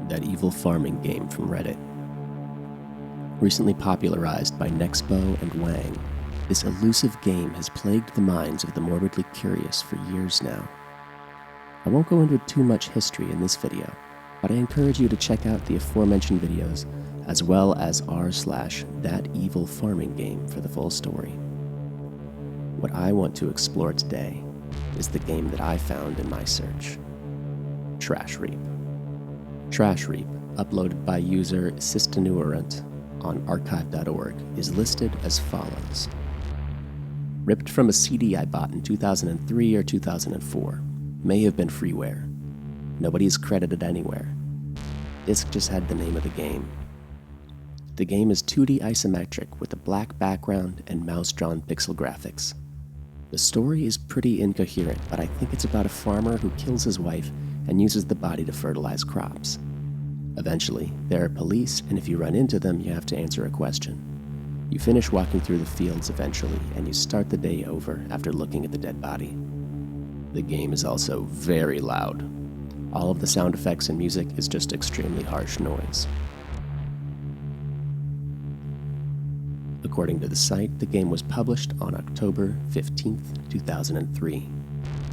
that evil farming game from Reddit. Recently popularized by Nexpo and Wang, this elusive game has plagued the minds of the morbidly curious for years now. I won't go into too much history in this video, but I encourage you to check out the aforementioned videos as well as r/that-evil-farming-game for the full story. What I want to explore today is the game that I found in my search, Trashreap. Trashreap, uploaded by user Sistanuerant on archive.org, is listed as follows. Ripped from a CD I bought in 2003 or 2004. May have been freeware. Nobody is credited anywhere. Disc just had the name of the game. The game is 2D isometric with a black background and mouse-drawn pixel graphics. The story is pretty incoherent, but I think it's about a farmer who kills his wife and uses the body to fertilize crops. Eventually, there are police, and if you run into them, you have to answer a question. You finish walking through the fields eventually, and you start the day over after looking at the dead body. The game is also very loud. All of the sound effects and music is just extremely harsh noise. According to the site, the game was published on October 15th, 2003.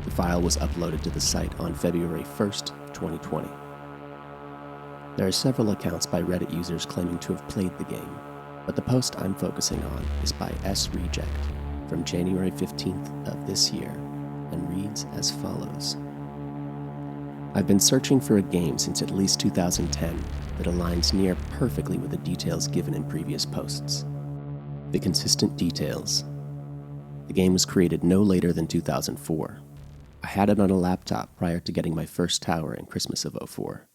The file was uploaded to the site on February 1st, 2020. There are several accounts by Reddit users claiming to have played the game, but the post I'm focusing on is by S-Reject from January 15th of this year and reads as follows. I've been searching for a game since at least 2010 that aligns near perfectly with the details given in previous posts. The consistent details. The game was created no later than 2004. I had it on a laptop prior to getting my first tower in Christmas of '04.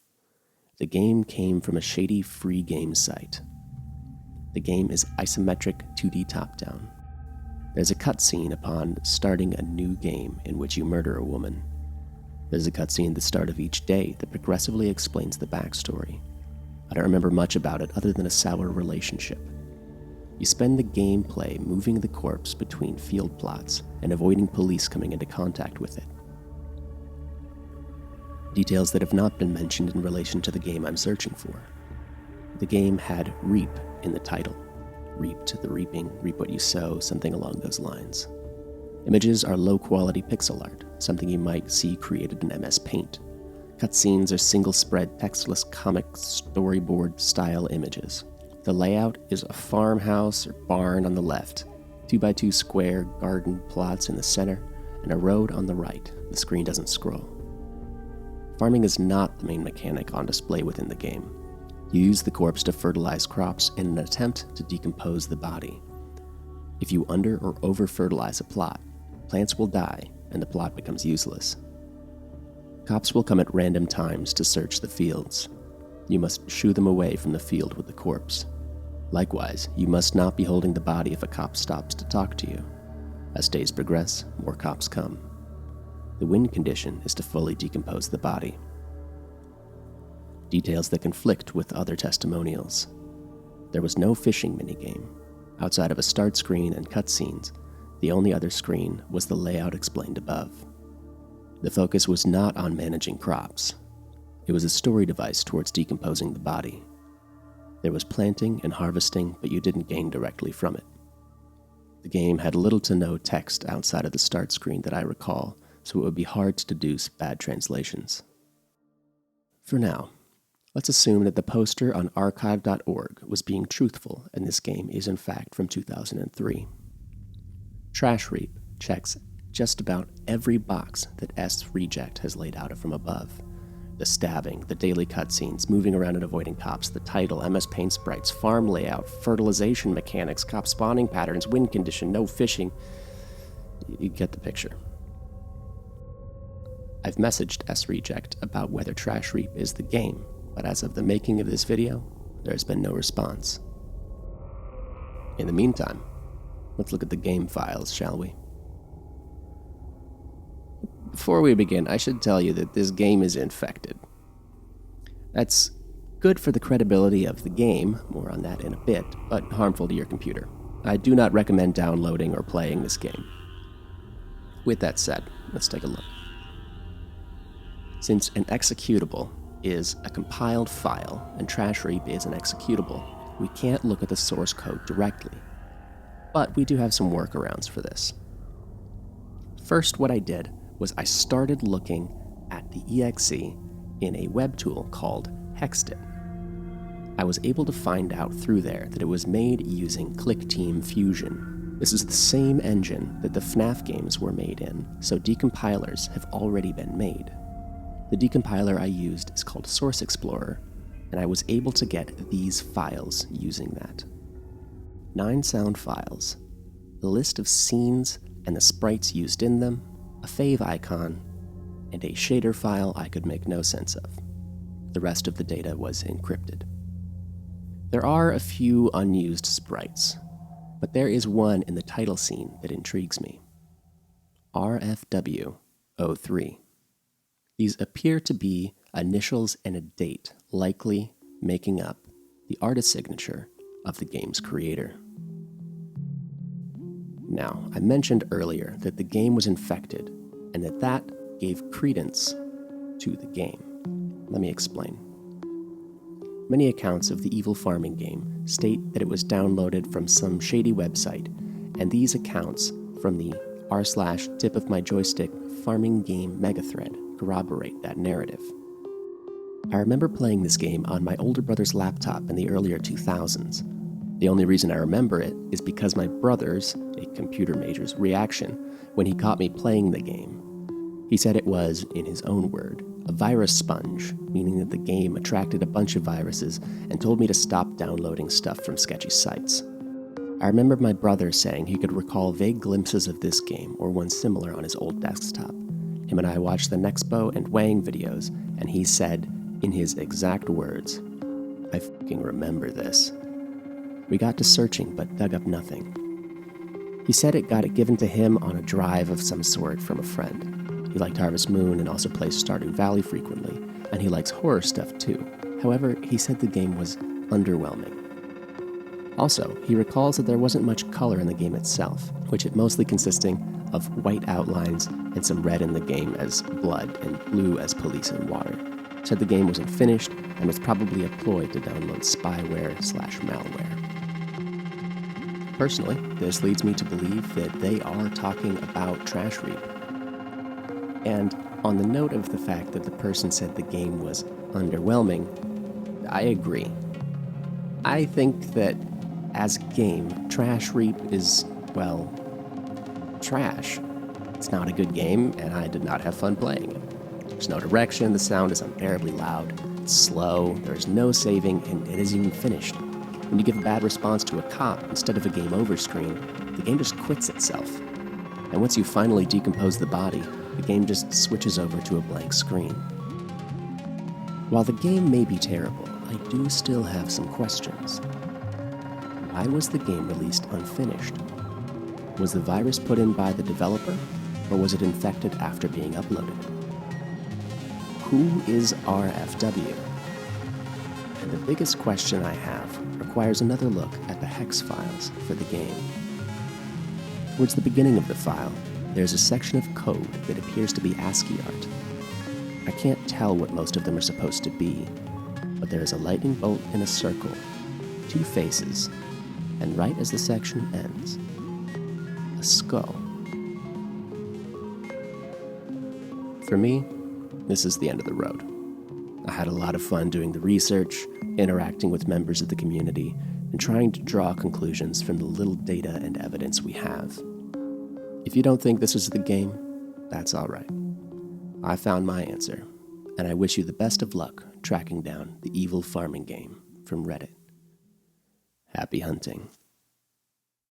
The game came from a shady free game site. The game is isometric 2D top-down. There's a cutscene upon starting a new game in which you murder a woman. There's a cutscene at the start of each day that progressively explains the backstory. I don't remember much about it other than a sour relationship. You spend the gameplay moving the corpse between field plots and avoiding police coming into contact with it. Details that have not been mentioned in relation to the game I'm searching for. The game had reap in the title. Reap to the reaping, reap what you sow, something along those lines. Images are low-quality pixel art, something you might see created in MS Paint. Cutscenes are single-spread, textless comic storyboard-style images. The layout is a farmhouse or barn on the left, 2x2 square garden plots in the center, and a road on the right. The screen doesn't scroll. Farming is not the main mechanic on display within the game. You use the corpse to fertilize crops in an attempt to decompose the body. If you under or over fertilize a plot, plants will die and the plot becomes useless. Cops will come at random times to search the fields. You must shoo them away from the field with the corpse. Likewise, you must not be holding the body if a cop stops to talk to you. As days progress, more cops come. The win condition is to fully decompose the body. Details that conflict with other testimonials. There was no fishing minigame. Outside of a start screen and cutscenes, the only other screen was the layout explained above. The focus was not on managing crops. It was a story device towards decomposing the body. There was planting and harvesting, but you didn't gain directly from it. The game had little to no text outside of the start screen that I recall, so it would be hard to deduce bad translations. For now, let's assume that the poster on archive.org was being truthful and this game is in fact from 2003. Trashreap checks just about every box that S-Reject has laid out from above. The stabbing, the daily cutscenes, moving around and avoiding cops, the title, MS Paint sprites, farm layout, fertilization mechanics, cop spawning patterns, wind condition, no fishing. You get the picture. I've messaged S-Reject about whether Trashreap is the game, but as of the making of this video, there's been no response. In the meantime, let's look at the game files, shall we? Before we begin, I should tell you that this game is infected. That's good for the credibility of the game, more on that in a bit, but harmful to your computer. I do not recommend downloading or playing this game. With that said, let's take a look. Since an executable is a compiled file, and Trashreap is an executable. We can't look at the source code directly, but we do have some workarounds for this. First, what I did was I started looking at the exe in a web tool called Hexted. I was able to find out through there that it was made using ClickTeam Fusion. This is the same engine that the FNAF games were made in, so decompilers have already been made. The decompiler I used is called Source Explorer, and I was able to get these files using that. 9 sound files, the list of scenes and the sprites used in them, a fave icon, and a shader file I could make no sense of. The rest of the data was encrypted. There are a few unused sprites, but there is one in the title scene that intrigues me. RFW03. These appear to be initials and a date, likely making up the artist signature of the game's creator. Now, I mentioned earlier that the game was infected, and that gave credence to the game. Let me explain. Many accounts of the evil farming game state that it was downloaded from some shady website, and these accounts from the r/tip-of-my-joystick farming game megathread corroborate that narrative. I remember playing this game on my older brother's laptop in the earlier 2000s. The only reason I remember it is because my brother's, a computer major's, reaction when he caught me playing the game. He said it was, in his own word, a virus sponge, meaning that the game attracted a bunch of viruses and told me to stop downloading stuff from sketchy sites. I remember my brother saying he could recall vague glimpses of this game or one similar on his old desktop. Him and I watched the Nexpo and Wang videos, and he said, in his exact words, "I fucking remember this." We got to searching but dug up nothing. He said it got it given to him on a drive of some sort from a friend. He liked Harvest Moon and also plays Stardew Valley frequently, and he likes horror stuff too. However, he said the game was underwhelming. Also, he recalls that there wasn't much color in the game itself, which it mostly consisting of white outlines and some red in the game as blood and blue as police and water. Said the game wasn't finished and was probably a ploy to download spyware/malware. Personally, this leads me to believe that they are talking about Trashreap. And on the note of the fact that the person said the game was underwhelming, I agree. I think that as a game, Trashreap is, well, trash. It's not a good game, and I did not have fun playing it. There's no direction, the sound is unbearably loud, it's slow, there's no saving, and it isn't even finished. When you give a bad response to a cop instead of a game over screen, the game just quits itself. And once you finally decompose the body, the game just switches over to a blank screen. While the game may be terrible, I do still have some questions. Why was the game released unfinished? Was the virus put in by the developer, or was it infected after being uploaded? Who is RFW? And the biggest question I have requires another look at the hex files for the game. Towards the beginning of the file, there's a section of code that appears to be ASCII art. I can't tell what most of them are supposed to be, but there is a lightning bolt in a circle, 2 faces, and right as the section ends, a skull. For me, this is the end of the road. I had a lot of fun doing the research, interacting with members of the community, and trying to draw conclusions from the little data and evidence we have. If you don't think this is the game, that's all right. I found my answer, and I wish you the best of luck tracking down the evil farming game from Reddit. Happy hunting.